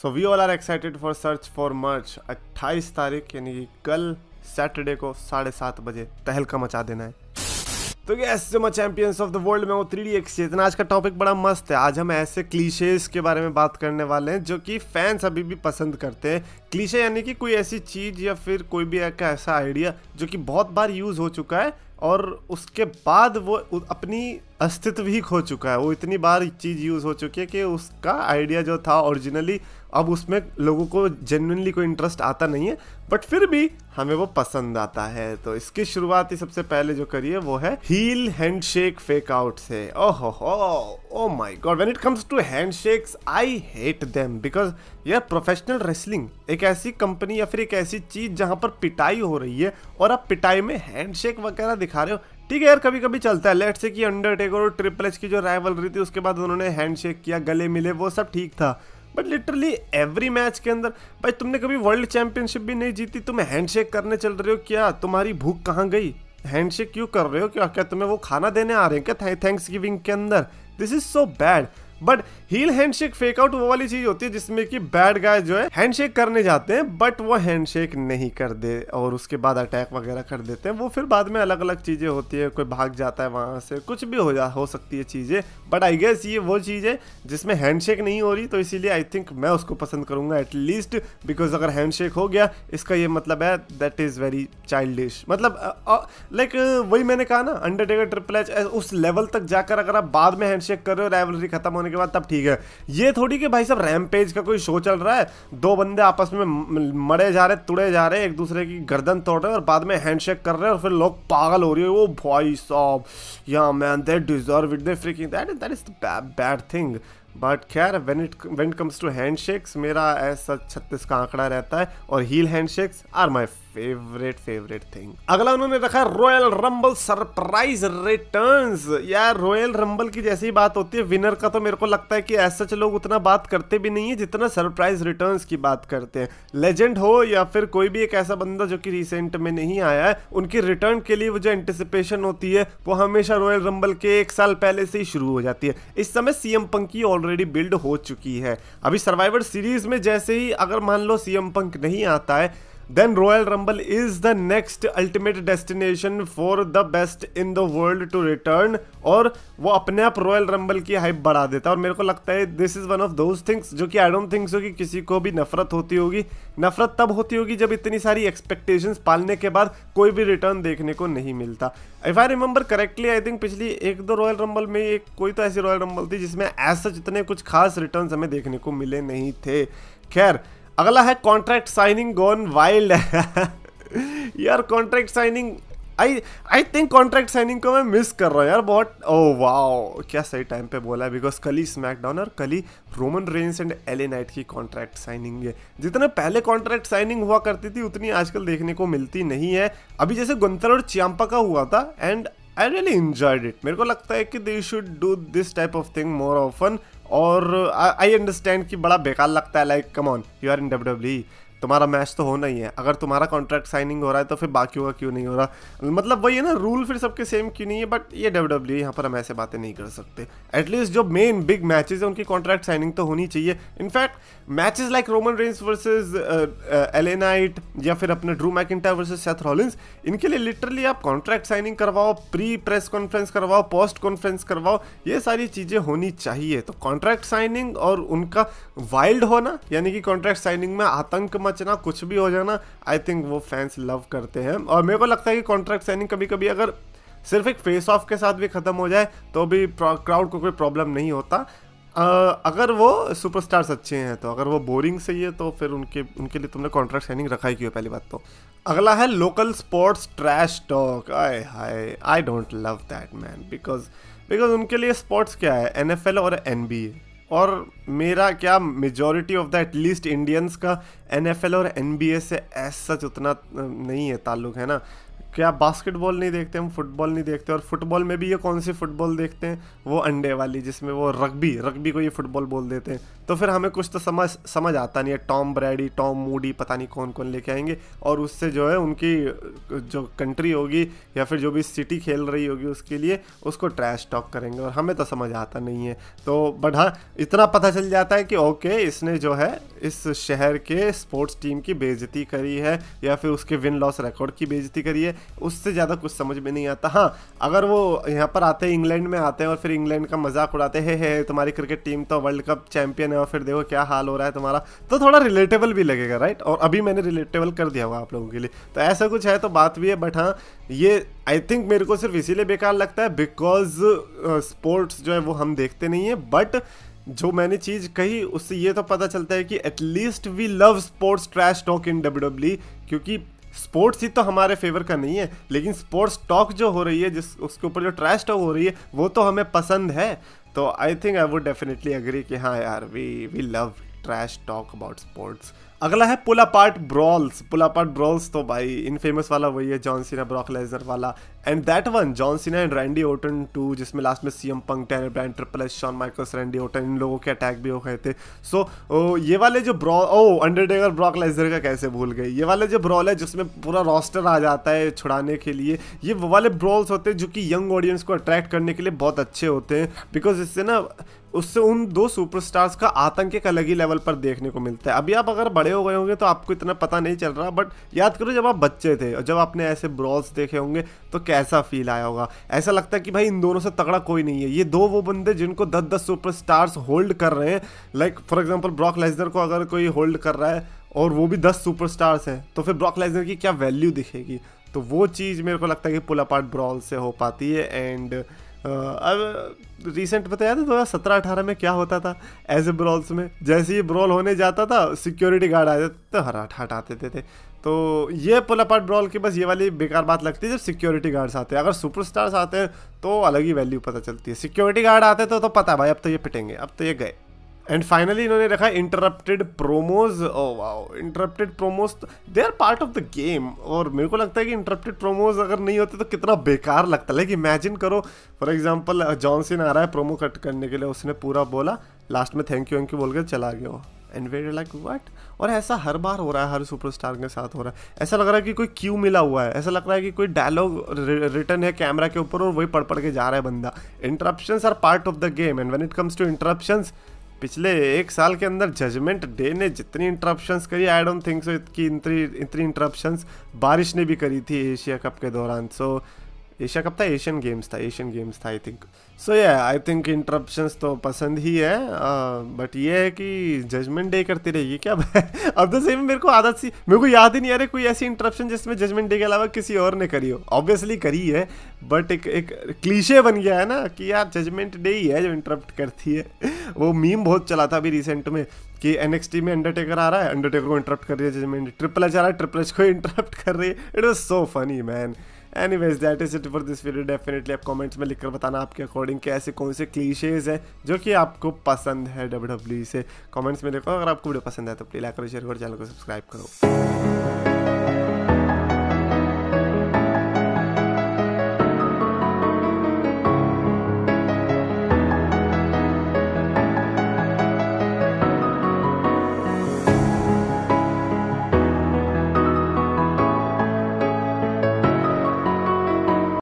So we all are excited for search for merch. 28 तारीख यानी कि कल सैटरडे को 7:30 बजे तहलका मचा देना है। तो यस जो मैं चैंपियंस ऑफ द वर्ल्ड में वो 3D एक्सचेंज। आज का टॉपिक बड़ा मस्त है। आज हम ऐसे क्लीशेज के बारे में बात करने वाले हैं जो कि फैंस अभी भी पसंद करते हैं। क्लीशे यानी कि कोई ऐसी चीज़ या फिर कोई भी एक ऐसा आइडिया जो कि बहुत बार यूज़ हो चुका है और उसके बाद वो अपनी अस्तित्व ही खो चुका है। वो इतनी बार चीज़ यूज़ हो चुकी है कि उसका आइडिया जो था ओरिजिनली अब उसमें लोगों को जेन्युइनली कोई इंटरेस्ट आता नहीं है, बट फिर भी हमें वो पसंद आता है। तो इसकी शुरुआत ही सबसे पहले जो करिए वो है हील हैंडशेक फेक आउट से। Oh my god, when it comes to handshakes I hate them because यार प्रोफेशनल रेसलिंग एक ऐसी कंपनी या फिर एक ऐसी चीज़ जहाँ पर पिटाई हो रही है और आप पिटाई में हैंडशेक वगैरह दिखा रहे हो। ठीक है यार, कभी कभी चलता है। लेट्स से कि अंडरटेकर और ट्रिपल एच की जो राइवलरी थी उसके बाद उन्होंने हैंडशेक किया, गले मिले, वो सब ठीक था। बट लिटरली एवरी मैच के अंदर भाई तुमने कभी वर्ल्ड चैंपियनशिप भी नहीं जीती, तुम हैंडशेक करने चल रहे हो। क्या तुम्हारी भूख कहाँ गई? हैंडशेक क्यों कर रहे हो? क्या तुम्हें वो खाना देने आ रहे हैं क्या थैंक्स गिविंग के अंदर? This is so bad. But heel handshake fake out वो वाली चीज होती है जिसमें कि बैड गाय जो है हैंडशेक करने जाते हैं बट वो हैंडशेक नहीं कर दे और उसके बाद अटैक वगैरह कर देते हैं। वो फिर बाद में अलग अलग चीजें होती है, कोई भाग जाता है वहां से, कुछ भी हो सकती है चीजें। बट आई गेस ये वो चीज है जिसमें हैंडशेक नहीं हो रही, तो इसीलिए आई थिंक मैं उसको पसंद करूंगा एटलीस्ट। बिकॉज अगर हैंडशेक हो गया इसका ये मतलब है दैट इज वेरी चाइल्डिश। मतलब लाइक वही मैंने कहा ना, अंडरटेकर ट्रिपल एच उस लेवल तक जाकर अगर आप बाद में हैंडशेक कर रहे हो राइवलरी खत्म होने के बाद, तब ठीक है। ये थोड़ी कि भाई साहब रैमपेज का कोई शो चल रहा है, दो बंदे आपस में मरे जा रहे, तुड़े जा रहे, एक दूसरे की गर्दन तोड़ रहे हैं और बाद में हैंडशेक कर रहे हैं और फिर लोग पागल हो रही है। वो भाई साहब या man they deserve it, they freaking that is the bad thing. But खैर when it comes to handshakes मेरा ऐसा 36 का आंकड़ा रहता है और heel handshakes are my favourite thing. अगला उन्होंने रखा रॉयल रंबल सरप्राइज रिटर्न्स। यार रॉयल रंबल की जैसी बात होती है विनर का, तो मेरे को लगता है कि ऐसा लोग उतना बात करते भी नहीं है जितना सरप्राइज रिटर्न्स की बात करते हैं। लेजेंड हो या फिर कोई भी एक ऐसा बंदा जो कि रिसेंट में नहीं आया है, उनकी रिटर्न के लिए वो जो एंटिसिपेशन होती है वो हमेशा रॉयल रंबल के 1 साल पहले से ही शुरू हो जाती है। इस समय सीएम पंक की ऑलरेडी बिल्ड हो चुकी है। अभी सर्वाइवर सीरीज में जैसे ही अगर मान लो सीएम पंक नहीं आता है, then Royal Rumble is the next ultimate destination for the best in the world to return, और वो अपने आप रॉयल रंबल की हाइप बढ़ा देता है। और मेरे को लगता है this is one of those things जो कि आई डोंट थिंक सो कि किसी को भी नफरत होती होगी। नफरत तब होती होगी जब इतनी सारी एक्सपेक्टेशंस पालने के बाद कोई भी रिटर्न देखने को नहीं मिलता। If I remember correctly I think पिछली 1-2 रॉयल रंबल में एक कोई तो ऐसी रॉयल रंबल थी जिसमें ऐसा जितने कुछ खास रिटर्न हमें देखने को मिले नहीं थे। खैर अगला है कॉन्ट्रैक्ट साइनिंग गॉन वाइल्ड। यार contract signing I think contract signing को मैं मिस कर रहा हूँ यार बहुत। ओह वाओ, क्या सही टाइम पे बोला है बिकॉज कल ही स्मैकडाउन और कल ही Roman Reigns and LA Knight की कॉन्ट्रैक्ट साइनिंग है। जितने पहले कॉन्ट्रैक्ट साइनिंग हुआ करती थी उतनी आजकल देखने को मिलती नहीं है। अभी जैसे गुंथर और चियांपा का हुआ था and I really enjoyed it. मेरे को लगता है कि they should do this type of thing more often. और आई अंडरस्टैंड कि बड़ा बेकार लगता है, like come on you are in WWE, तुम्हारा मैच तो होना ही है। अगर तुम्हारा कॉन्ट्रैक्ट साइनिंग हो रहा है तो फिर बाकियों का क्यों नहीं हो रहा? मतलब वही है ना, रूल फिर सबके सेम क्यों नहीं है? बट ये WWE यहाँ पर हम ऐसे बातें नहीं कर सकते। एटलीस्ट जो मेन बिग मैचेस है उनकी कॉन्ट्रैक्ट साइनिंग तो होनी चाहिए। In fact matches like Roman Reigns versus LA Knight या फिर अपने Drew McIntyre versus Seth Rollins, इनके लिए लिटरली आप कॉन्ट्रैक्ट साइनिंग करवाओ, प्री प्रेस कॉन्फ्रेंस करवाओ, पोस्ट कॉन्फ्रेंस करवाओ, ये सारी चीज़ें होनी चाहिए। तो कॉन्ट्रैक्ट साइनिंग और उनका वाइल्ड होना यानी कि कॉन्ट्रैक्ट साइनिंग में आतंक मचना, कुछ भी हो जाना, आई थिंक वो फैंस लव करते हैं। और मेरे को लगता है कि कॉन्ट्रैक्ट साइनिंग कभी कभी अगर सिर्फ एक फेस ऑफ के साथ भी खत्म हो जाए तो भी क्राउड को कोई प्रॉब्लम नहीं होता, अगर वो सुपरस्टार्स अच्छे हैं। तो अगर वो बोरिंग सही है तो फिर उनके लिए तुमने कॉन्ट्रैक्ट साइनिंग रखा ही क्यों? पहली बात तो। अगला है local sports trash talk. I don't love that man because उनके लिए स्पोर्ट्स क्या है? NFL और NBA। और मेरा क्या majority of the at least Indians का NFL और NBA से ऐसा उतना नहीं है ताल्लुक, है ना। क्या बास्केटबॉल नहीं देखते, हम फुटबॉल नहीं देखते, और फुटबॉल में भी ये कौन सी फुटबॉल देखते हैं, वो अंडे वाली, जिसमें वो रग्बी को ये फुटबॉल बोल देते हैं। तो फिर हमें कुछ तो समझ आता नहीं है। टॉम ब्रैडी, टॉम मूडी, पता नहीं कौन कौन लेके आएंगे, और उससे जो है उनकी जो कंट्री होगी या फिर जो भी सिटी खेल रही होगी उसके लिए उसको ट्रैश टॉक करेंगे, और हमें तो समझ आता नहीं है। तो बट हाँ, इतना पता चल जाता है कि ओके, इसने जो है इस शहर के स्पोर्ट्स टीम की बेइज्जती करी है या फिर उसके विन लॉस रिकॉर्ड की बेइज्जती करी है। उससे ज़्यादा कुछ समझ में नहीं आता। हाँ, अगर वो यहाँ पर आते हैं, इंग्लैंड में आते हैं और फिर इंग्लैंड का मजाक उड़ाते हैं, हे तुम्हारी क्रिकेट टीम तो वर्ल्ड कप चैंपियन है और फिर देखो क्या हाल हो रहा है तुम्हारा, तो थोड़ा रिलेटेबल भी लगेगा, राइट। और अभी मैंने रिलेटेबल कर दिया होगा आप लोगों के लिए, तो ऐसा कुछ है तो बात भी है। बट हाँ, ये आई थिंक मेरे को सिर्फ इसीलिए बेकार लगता है बिकॉज स्पोर्ट्स जो है वो हम देखते नहीं है। बट जो मैंने चीज़ कही उससे ये तो पता चलता है कि at least we love sports trash talk in WWE, क्योंकि स्पोर्ट्स ही तो हमारे फेवर का नहीं है, लेकिन स्पोर्ट्स टॉक जो हो रही है, जिस उसके ऊपर जो ट्रैश टॉक हो रही है, वो तो हमें पसंद है। तो I think I would definitely agree कि हाँ यार, we love trash talk about sports. अगला है pull apart brawls. Pull apart brawls तो भाई इनफेमस वाला वही है, जॉन सीना ब्रॉक लेसनर वाला, and that one John Cena and Randy Orton 2, जिसमें लास्ट में CM Punk, Daniel Bryan, Triple H, Shawn Michaels, Randy Orton, इन लोगों के अटैक भी हो गए थे। सो ये वाले जो अंडरटेकर ब्रॉक लेसनर का कैसे भूल गए, ये वाले जो ब्रॉल है जिसमें पूरा रोस्टर आ जाता है छुड़ाने के लिए, ये वो वाले ब्रॉल्स होते हैं जो कि यंग ऑडियंस को अट्रैक्ट करने के लिए बहुत अच्छे होते हैं, बिकॉज इससे ना उससे उन दो सुपरस्टार्स का आतंक एक अलग ही लेवल पर देखने को मिलता है। अभी आप अगर बड़े हो गए होंगे तो आपको इतना पता नहीं चल रहा, बट याद करो जब आप बच्चे थे और जब आपने ऐसे ब्रॉल्स देखे होंगे तो कैसा फील आया होगा। ऐसा लगता है कि भाई इन दोनों से तगड़ा कोई नहीं है। ये दो वो बंदे जिनको 10-10 सुपरस्टार्स होल्ड कर रहे हैं, like for example Brock Lesnar को अगर कोई होल्ड कर रहा है और वो भी 10 सुपरस्टार्स हैं, तो फिर ब्रॉक लेसनर की क्या वैल्यू दिखेगी। तो वो चीज़ मेरे को लगता है कि पुल अपार्ट ब्रॉल से हो पाती है। एंड अब रिसेंट पता याद है 2017-18 में क्या होता था ऐसे ब्रॉल्स में, जैसे ही ब्रॉल होने जाता था सिक्योरिटी गार्ड आ जाते तो हटाते थे। तो ये पुल अपार्ट ब्रॉल की बस ये वाली बेकार बात लगती है जब सिक्योरिटी गार्ड्स आते हैं। अगर सुपरस्टार्स आते हैं तो अलग ही वैल्यू पता चलती है, सिक्योरिटी गार्ड आते तो पता है भाई अब तो ये पिटेंगे, अब तो ये गए। एंड फाइनली इन्होंने रखा interrupted promos. Oh wow, interrupted promos they are part of the game. और मेरे को लगता है कि इंटरप्टेड प्रोमोज अगर नहीं होते तो कितना बेकार लगता है। लाइक इमेजिन करो फॉर एग्जांपल जॉन सीना आ रहा है प्रोमो कट करने के लिए, उसने पूरा बोला, लास्ट में थैंक यू बोल के चला गया वो, एंड वे लाइक व्हाट। और ऐसा हर बार हो रहा है, हर सुपरस्टार के साथ हो रहा है। ऐसा लग रहा है कि कोई क्यू मिला हुआ है, ऐसा लग रहा है कि कोई डायलॉग रिटन है कैमरा के ऊपर और वही पढ़ के जा रहा है बंदा। Interruptions are part of the game, and when it comes to interruptions, पिछले 1 साल के अंदर जजमेंट डे ने जितनी इंटरप्शंस करी, आई डोंट थिंक सो कि इतनी इंटरप्शंस बारिश ने भी करी थी एशिया कप के दौरान। सो एशिया कप था, एशियन गेम्स था आई थिंक। सो या आई थिंक इंटरप्शंस तो पसंद ही है, बट ये है कि जजमेंट डे करती रहेगी क्या। अब तो सही में मेरे को आदत सी, मेरे को याद ही नहीं आ रही कोई ऐसी इंटरप्शन जिसमें जजमेंट डे के अलावा किसी और ने करी हो। ऑब्वियसली करी है, बट एक क्लीशे बन गया है ना कि यार जजमेंट डे ही है जो इंटरप्ट करती है। वो मीम बहुत चला था अभी रिसेंट में कि NXT में अंडरटेकर आ रहा है, अंडरटेकर को इंटरप्ट कर रही है जजमेंट, ट्रिपल एच आ रहा है, ट्रिपल एच को इंटरप्ट कर रही है। It was so funny man. Anyways that is it for this video. Definitely आप कमेंट्स में लिखकर बताना आपके अकॉर्डिंग कि ऐसे कौन से क्लीशेज हैं जो कि आपको पसंद है WWE से। कमेंट्स में लिखो। अगर आपको वीडियो पसंद है तो प्लीज लाइक करो, शेयर करो, चैनल को सब्सक्राइब करो।